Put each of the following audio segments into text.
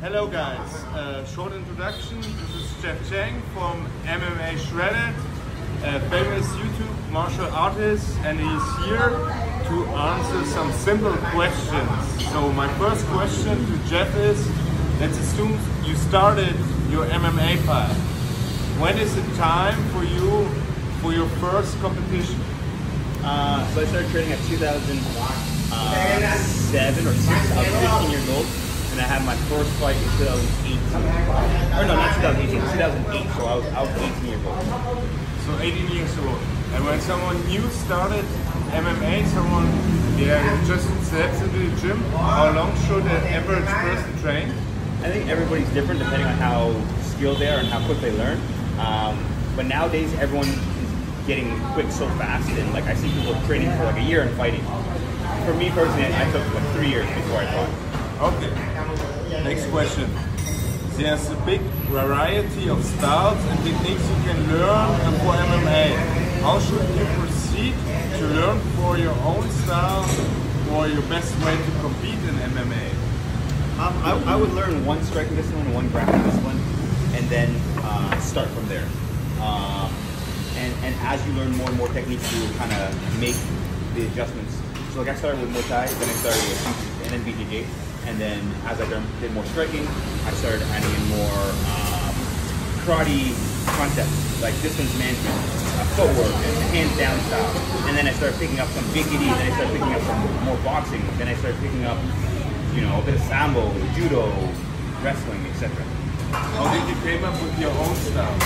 Hello guys, short introduction. This is Jeff Chang from mmashredded, a famous YouTube martial artist, and he's here to answer some simple questions. So my first question to Jeff is, let's assume you started your MMA path. When is it time for you for your first competition? So I started training at 2007 or 6. I was 15 years old, and I had my first fight in 2018. Or no, not 2018, 2008. So I was 18 years old. So 18 years old. And when someone new started MMA, someone just steps into the gym, how long should an average person train? I think everybody's different depending on how skilled they are and how quick they learn. But nowadays, everyone is getting quick so fast, and like I see people training for like a year and fighting. For me personally, I took like 3 years before I fought. Okay. Next question. There's a big variety of styles and techniques you can learn for MMA. How should you proceed to learn for your own style or your best way to compete in MMA? I would learn one striking discipline and one grappling discipline, and then start from there. And as you learn more and more techniques, you kind of make the adjustments. So like I started with Muay Thai, then I started with and then BJJ, and then as I did more striking, I started adding in more karate concepts like distance management, footwork, and hands down style. And then I started picking up some BKD, then I started picking up some more boxing, then I started picking up, you know, a bit of sambo, judo, wrestling, etc. How did you came up with your own style?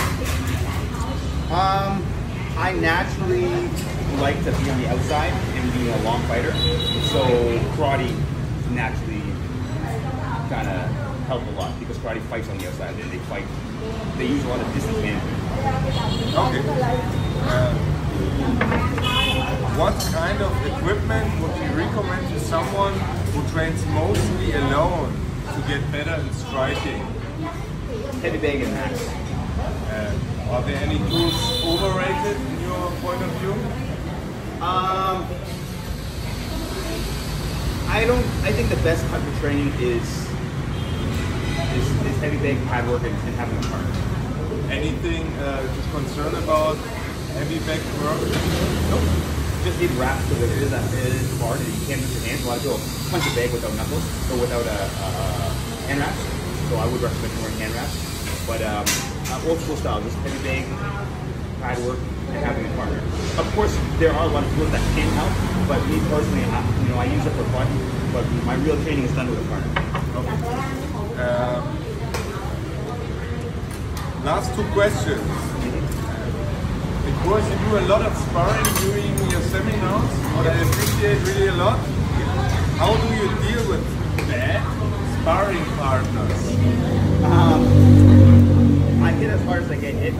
I naturally like to be on the outside and being a long fighter, so karate naturally kind of helped a lot because karate fights on the outside and they use a lot of distance management. Okay. What kind of equipment would you recommend to someone who trains mostly alone to get better in striking? Heavy bag and max. Are there any tools overrated in your point of view? I think the best type of training is heavy bag, pad work, and having a partner. Anything to concern about heavy bag work? Nope. Just need wraps because it is hard and you can't use your hands. A lot of people punch a bag without knuckles or without hand wraps. So I would recommend wearing hand wraps. But old school style, just heavy bag, pad work, and having a partner. Of course, there are a lot of tools that can help, but me personally, I use it for fun. But my real training is done with a partner. Okay. Last two questions. Because you do a lot of sparring during your seminars, what I appreciate really a lot. How do you deal with bad sparring partners? I hit as hard as I get hit,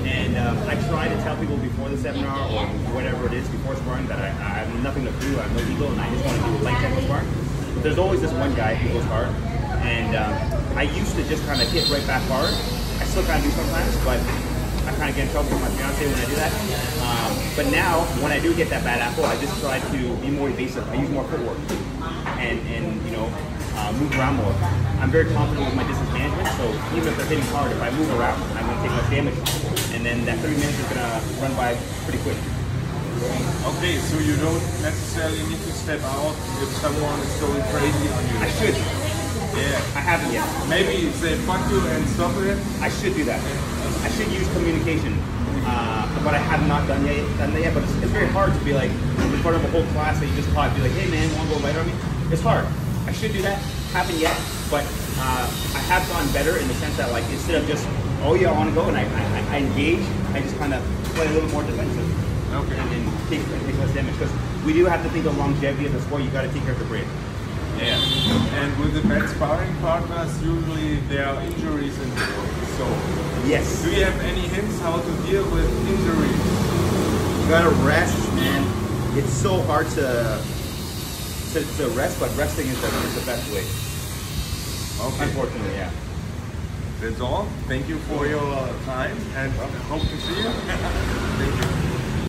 and I try to tell people before the seminar or whatever it is before sparring that I have nothing to prove, I have no ego, and I just want to do a light tempo sparring. But there's always this one guy who goes hard, and I used to just kind of hit right back hard. I still kind of do sometimes, but I kind of get in trouble with my fiance when I do that. But now, when I do get that bad apple, I just try to be more evasive. I use more footwork and you know, move around more. I'm very confident with my distance management, so even if they're hitting hard, if I move around, I'm going to take less damage. And then that 30 minutes is going to run by pretty quick. Okay, so you don't necessarily need to step out if someone is going crazy on you. I should. Yeah. I haven't yet. Maybe say fuck you and stop it. I should do that. I should use communication. But I have not done that yet. But it's very hard to be like in front of a whole class that you just taught, be like, hey man, want to go right on me? It's hard. I should do that. Haven't yet, but I have gotten better in the sense that like instead of just oh yeah I want to go and I engage, I just kind of play a little more defensive. Okay. And take less damage because we do have to think of longevity of the sport. You got to take care of the brain. Yeah. And with the bad sparring partners, usually there are injuries involved. So yes. Do you have any hints how to deal with injuries? You gotta rest, man. It's so hard to rest, but resting is the best way. Okay. Unfortunately, yeah. That's all. Thank you for your time and hope to see you. Thank you.